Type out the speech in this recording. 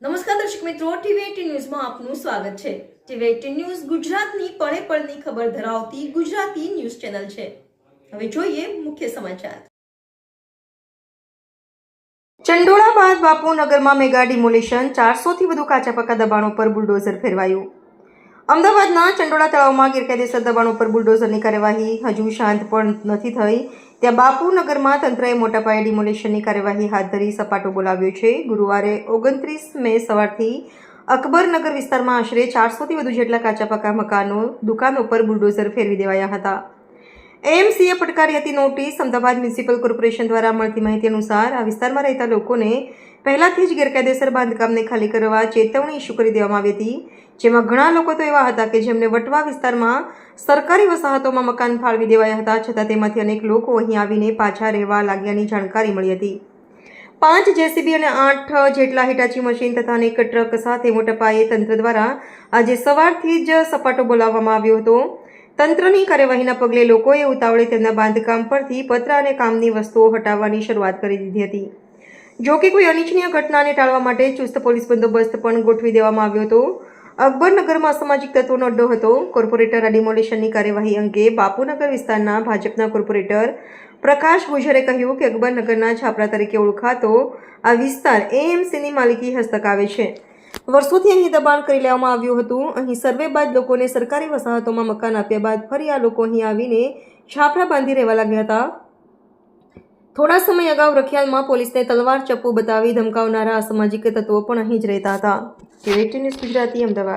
નમસ્કાર દર્શક મિત્રો, ટીવી18 ન્યૂઝમાં આપનું સ્વાગત છે। ટીવી18 ન્યૂઝ ગુજરાતની પળે પળની ખબર ધરાવતી ગુજરાતી ન્યૂઝ ચેનલ છે। હવે જોઈએ મુખ્ય સમાચાર। ચંડોળા બાદ બાપુનગરમાં મેગા ડિમોલિશન, 400 થી વધુ કાચા પાકા દબાણો પર બુલડોઝર ફેરવાયું। અમદાવાદના ચંડોળા તળાવમાં ગેરકાયદેસર દબાણો પર બુલડોઝરની કાર્યવાહી હજુ શાંત પણ નથી થઈ, ત્યાં બાપુનગરમાં તંત્રએ મોટા પાયે ડિમોલિશનની કાર્યવાહી હાથ ધરી સપાટો બોલાવ્યો છે। ગુરુવારે 29 મે સવારથી અકબરનગર વિસ્તારમાં આશરે 400 થી વધુ જેટલા કાચા પાકા મકાનો, દુકાનો પર બુલડોઝર ફેરવી દેવાયા હતા। એએમસીએ પડકારી હતી નોટિસ। અમદાવાદ મ્યુનિસિપલ કોર્પોરેશન દ્વારા મળતી માહિતી અનુસાર આ વિસ્તારમાં રહેતા લોકોને પહેલાથી જ ગેરકાયદેસર બાંધકામને ખાલી કરવા ચેતવણી ઇસ્યુ કરી દેવામાં આવી હતી, જેમાં ઘણા લોકો તો એવા હતા કે જેમને વટવા વિસ્તારમાં સરકારી વસાહતોમાં મકાન ફાળવી દેવાયા હતા, છતાં તેમાંથી અનેક લોકો અહીં આવીને પાછા રહેવા લાગ્યાની જાણકારી મળી હતી। 5 જેસીબી અને 8 જેટલા હિટાચી મશીન તથા અનેક ટ્રક સાથે મોટા પાયે તંત્ર દ્વારા આજે સવારથી જ સપાટો બોલાવવામાં આવ્યો હતો। તંત્રની કાર્યવાહીના પગલે લોકોએ ઉતાવળે તેમના બાંધકામ પરથી પતરા અને કામની વસ્તુઓ હટાવવાની શરૂઆત કરી દીધી હતી। જો કે કોઈ અનિચ્છનીય ઘટનાને ટાળવા માટે ચુસ્ત પોલીસ બંદોબસ્ત પણ ગોઠવી દેવામાં આવ્યો હતો। અકબરનગરમાં અસામાજિક તત્વોનો અડ્ડો હતો। કોર્પોરેટર ડિમોલિશનની કાર્યવાહી અંગે બાપુનગર વિસ્તારના ભાજપના કોર્પોરેટર પ્રકાશ ગુજરે કહ્યું કે અકબરનગરના છાપરા તરીકે ઓળખાતો આ વિસ્તાર એએમસીની માલિકી હસ્તક આવે છે। વર્ષોથી અહીં દબાણ કરી લેવામાં આવ્યું હતું। અહીં સર્વે બાદ લોકોને સરકારી વસાહતોમાં મકાન આપ્યા બાદ ફરી આ લોકો અહીં આવીને છાપરા બાંધી રહેવા લાગ્યા હતા। થોડા સમય અગાઉ રખિયાલમાં પોલીસને તલવાર ચપ્પુ બતાવી ધમકાવનારા અસામાજિક તત્વો પણ અહીં જ રહેતા હતા। ટીવી18 ન્યૂઝ ગુજરાતી, અમદાવાદ।